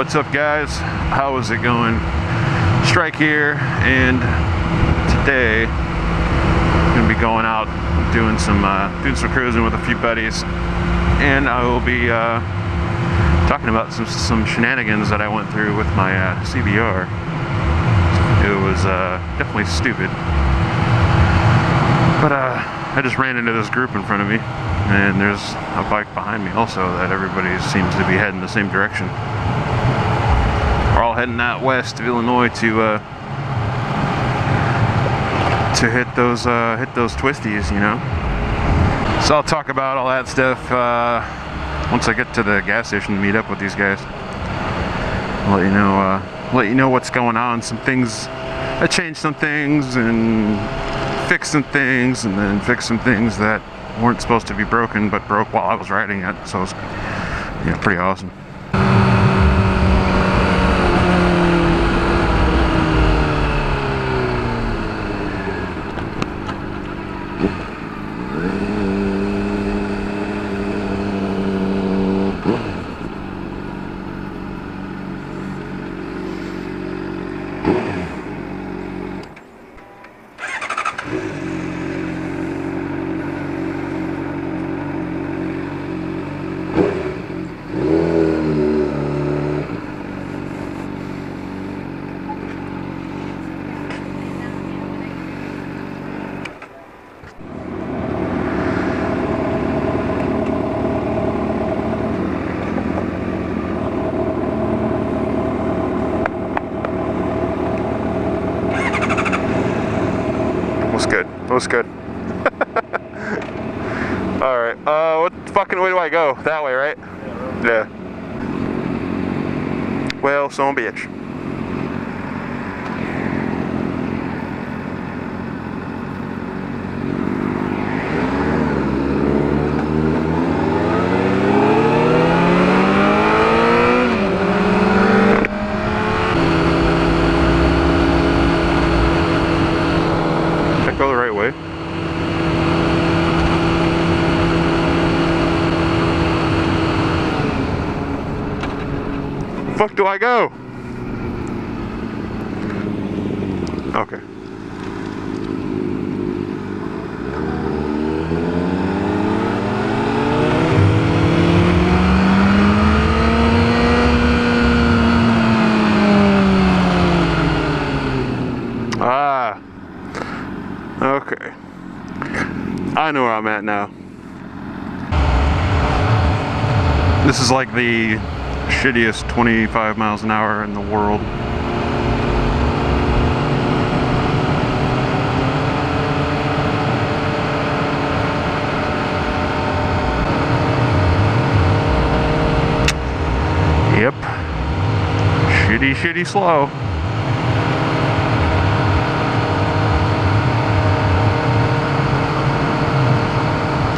What's up, guys? How is it going? Strike here, and today I'm gonna be going out doing some cruising with a few buddies, and I will be talking about some shenanigans that I went through with my CBR. It was definitely stupid, but I just ran into this group in front of me, and there's a bike behind me also that everybody seems to be heading the same direction. We're all heading out west of Illinois to hit those twisties, you know. So I'll talk about all that stuff once I get to the gas station to meet up with these guys. I'll let you know what's going on. Some things, I changed some things and fixed some things, and then fixed some things that weren't supposed to be broken but broke while I was riding it. So it's pretty awesome. Looks good. Alright, what fucking way do I go? That way, right? Yeah. Well, son of a bitch. Go the right way. Fuck do I go? Okay. Okay. I know where I'm at now. This is like the shittiest 25 miles an hour in the world. Yep. Shitty slow.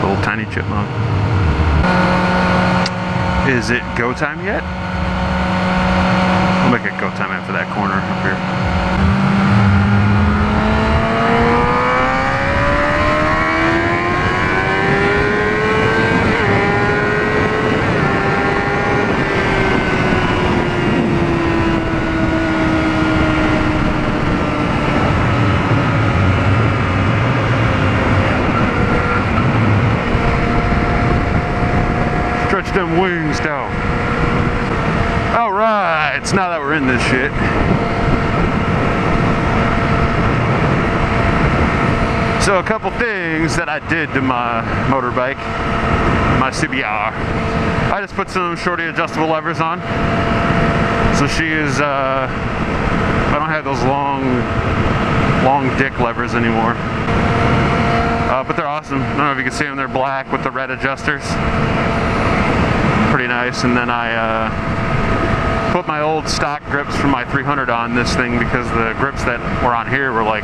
Little tiny chipmunk. Is it go time yet? I'll make it go time after that corner up here. Stretch them wings down. Alright, so now that we're in this shit. So a couple things that I did to my motorbike, my CBR. I just put some shorty adjustable levers on. So she is, I don't have those long dick levers anymore. But they're awesome. I don't know if you can see them, they're black with the red adjusters. Pretty nice. And then I put my old stock grips from my 300 on this thing because the grips that were on here were like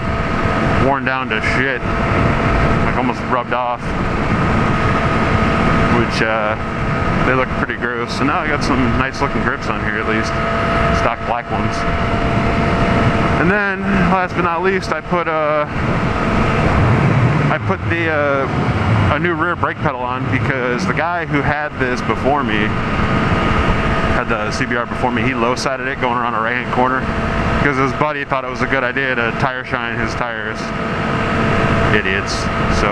worn down to shit, like almost rubbed off, which they look pretty gross. So now I got some nice looking grips on here, at least stock black ones. And then last but not least, I put a new rear brake pedal on because the guy who had this before me had had the CBR before me, he low-sided it going around a right-hand corner because his buddy thought it was a good idea to tire shine his tires. Idiots. So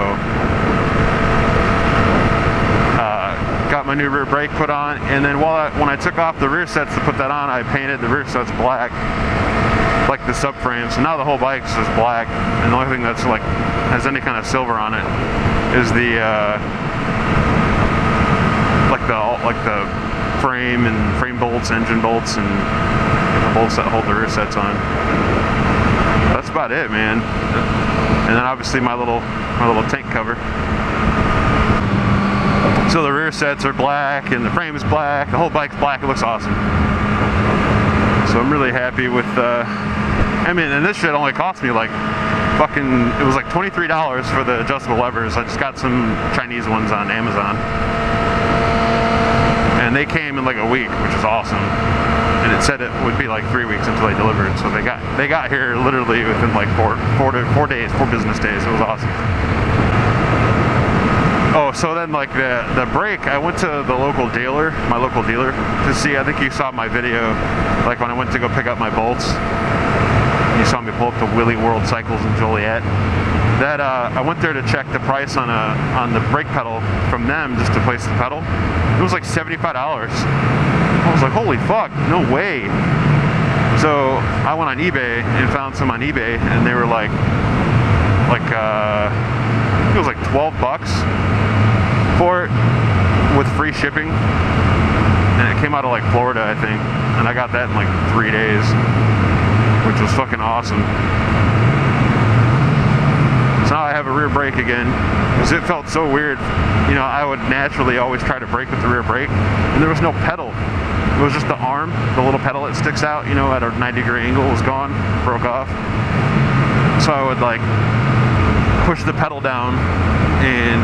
got my new rear brake put on, and then when I took off the rear sets to put that on, I painted the rear sets black, like the subframe. So now the whole bike's just black, and the only thing that's like has any kind of silver on it is the like the frame and frame bolts, engine bolts, and the bolts that hold the rear sets on. That's about it, man. And then obviously my little tank cover. So the rear sets are black and the frame is black. The whole bike's black. It looks awesome. So I'm really happy with. I mean, and this shit only cost me like fucking. It was like $23 for the adjustable levers. I just got some Chinese ones on Amazon, and they came in like a week, which is awesome. And it said it would be like 3 weeks until they delivered. So they got here literally within like four business days. It was awesome. Oh, so then like the brake, I went to the local dealer, my local dealer, to see. I think you saw my video, like when I went to go pick up my bolts. You saw me pull up to Willy World Cycles in Joliet. That I went there to check the price on the brake pedal from them just to place the pedal. It was like $75. I was like, holy fuck, no way. So I went on eBay and found some on eBay, and they were like it was like 12 bucks for it with free shipping, and it came out of like Florida, I think, and I got that in like 3 days, which was fucking awesome. So now I have a rear brake again, because it felt so weird. You know, I would naturally always try to brake with the rear brake, and there was no pedal. It was just the arm, the little pedal that sticks out, you know, at a 90-degree angle was gone, broke off. So I would like push the pedal down, and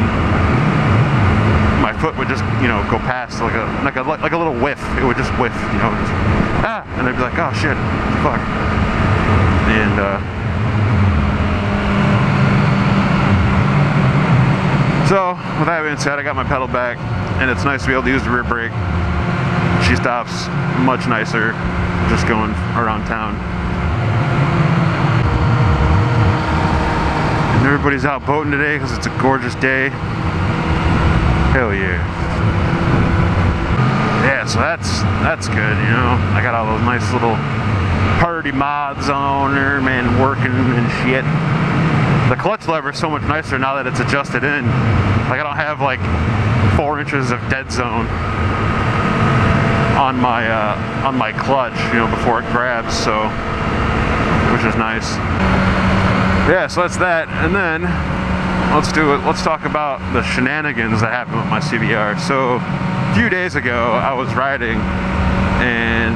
my foot would just, you know, go past like a little whiff. It would just whiff, you know, just, and I'd be like, oh shit, fuck. And so with that being said, I got my pedal back, and it's nice to be able to use the rear brake. She stops much nicer just going around town. And everybody's out boating today because it's a gorgeous day. Hell yeah. Yeah, so that's good, you know. I got all those nice little party mods on there, man, working and shit. The clutch lever is so much nicer now that it's adjusted in. Like I don't have like 4 inches of dead zone on my clutch, you know, before it grabs, so which is nice. Yeah, so that's that, and then let's talk about the shenanigans that happened with my CBR. So a few days ago I was riding, and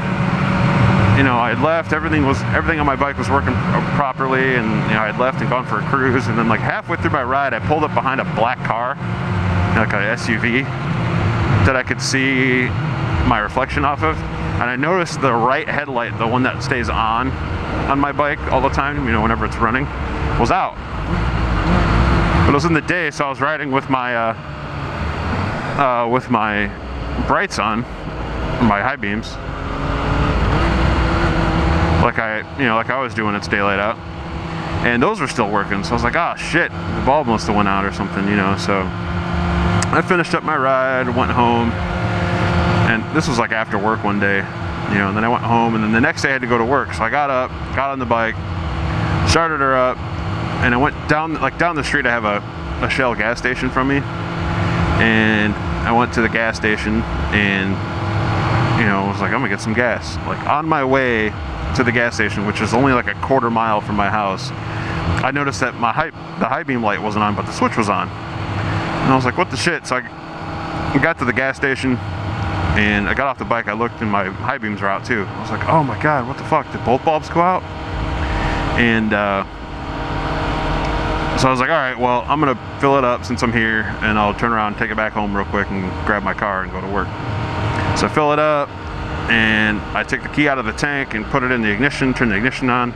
you know, I had left, everything on my bike was working properly, and you know, I had left and gone for a cruise, and then like halfway through my ride I pulled up behind a black car, like an SUV, that I could see my reflection off of, and I noticed the right headlight, the one that stays on my bike all the time, you know, whenever it's running, was out. But it was in the day, so I was riding with my brights on, my high beams, like I was doing. It's daylight out, and those were still working. So I was like, oh shit, the bulb must have went out or something, you know. So I finished up my ride, went home. And this was like after work one day, you know, and then I went home, and then the next day I had to go to work. So I got up, got on the bike, started her up, and I went down the street. I have a Shell gas station from me, and I went to the gas station, and you know, I was like, I'm gonna get some gas. Like on my way to the gas station, which is only like a quarter mile from my house, I noticed that the high beam light wasn't on, but the switch was on, and I was like, what the shit? So I got to the gas station, and I got off the bike, I looked, and my high beams were out too. I was like, oh my god, what the fuck, did both bulbs go out? And so I was like, alright, well, I'm gonna fill it up since I'm here, and I'll turn around and take it back home real quick and grab my car and go to work. So I fill it up, and I take the key out of the tank and put it in the ignition, turn the ignition on.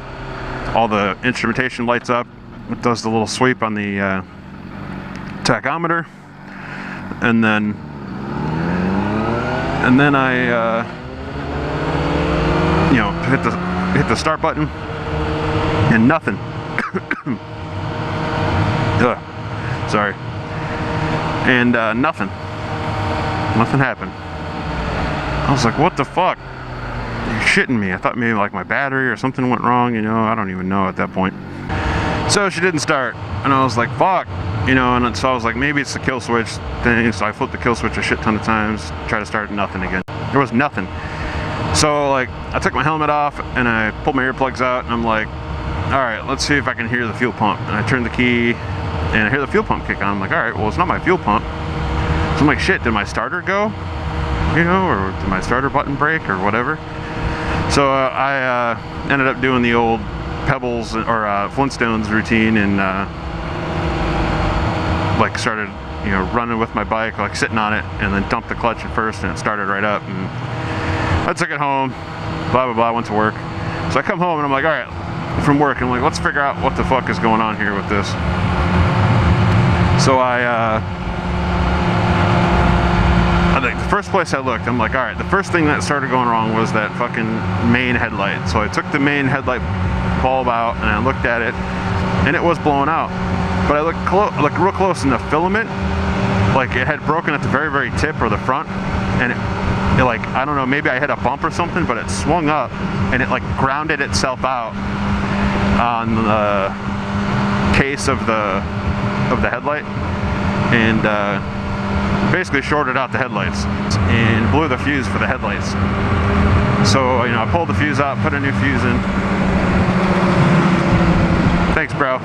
All the instrumentation lights up. It does the little sweep on the tachometer, and then I you know, hit the start button, and nothing. Ugh, sorry. And nothing happened. I was like, what the fuck? You're shitting me. I thought maybe like my battery or something went wrong, you know, I don't even know at that point. So she didn't start, and I was like, fuck, you know, and so I was like, maybe it's the kill switch thing. So I flipped the kill switch a shit ton of times, tried to start, nothing again. There was nothing. So like, I took my helmet off and I pulled my earplugs out, and I'm like, all right, let's see if I can hear the fuel pump. And I turned the key and I hear the fuel pump kick on. I'm like, all right, well, it's not my fuel pump. So I'm like, shit, did my starter go? You know, or did my starter button break or whatever? So I ended up doing the old Pebbles or Flintstones routine, and like started, you know, running with my bike, like sitting on it, and then dumped the clutch at first, and it started right up. And I took it home, blah blah blah, went to work. So I come home and I'm like, all right, from work, I'm like, let's figure out what the fuck is going on here with this. So I think the first place I looked, I'm like, all right, the first thing that started going wrong was that fucking main headlight. So I took the main headlight bulb out and I looked at it, and it was blowing out. But I looked real close, and the filament, like it had broken at the very, very tip or the front, and it like, I don't know, maybe I hit a bump or something, but it swung up and it like grounded itself out on the case of the headlight, and basically shorted out the headlights and blew the fuse for the headlights. So, you know, I pulled the fuse out, put a new fuse in. Thanks, bro.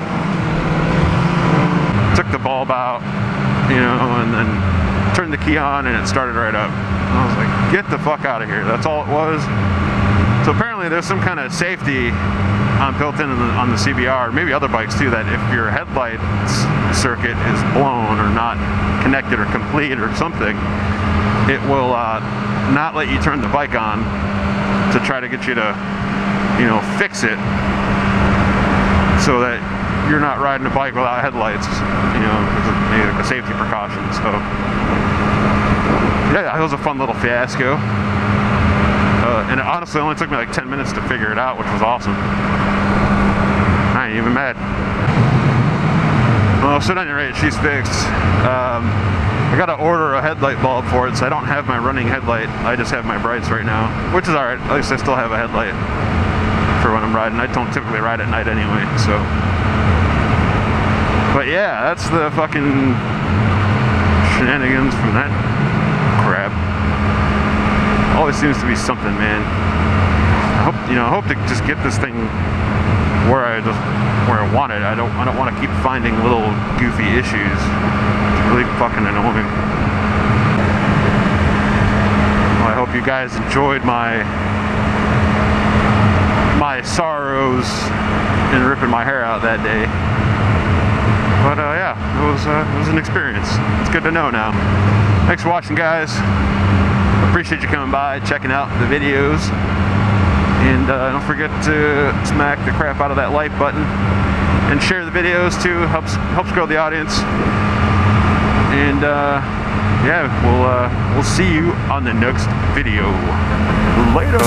Took the bulb out, you know, and then turned the key on, and it started right up. And I was like, get the fuck out of here. That's all it was. So apparently there's some kind of safety built in on the CBR, maybe other bikes too, that if your headlight circuit is blown or not connected or complete or something, it will not let you turn the bike on to try to get you to, you know, fix it, so that you're not riding a bike without headlights, you know, maybe like a safety precaution. So yeah, it was a fun little fiasco. And it honestly only took me like 10 minutes to figure it out, which was awesome. I ain't even mad. Well, so at any rate, she's fixed. I gotta order a headlight bulb for it, so I don't have my running headlight. I just have my brights right now, which is alright. At least I still have a headlight for when I'm riding. I don't typically ride at night anyway, so. But yeah, that's the fucking shenanigans from that crap. Always seems to be something, man. I hope to just get this thing where I want it. I don't want to keep finding little goofy issues. It's really fucking annoying. Well, I hope you guys enjoyed my sorrows in ripping my hair out that day. But yeah, it was an experience. It's good to know now. Thanks for watching, guys. Appreciate you coming by, checking out the videos, and don't forget to smack the crap out of that like button and share the videos too. Helps grow the audience. And yeah, we'll see you on the next video. Later.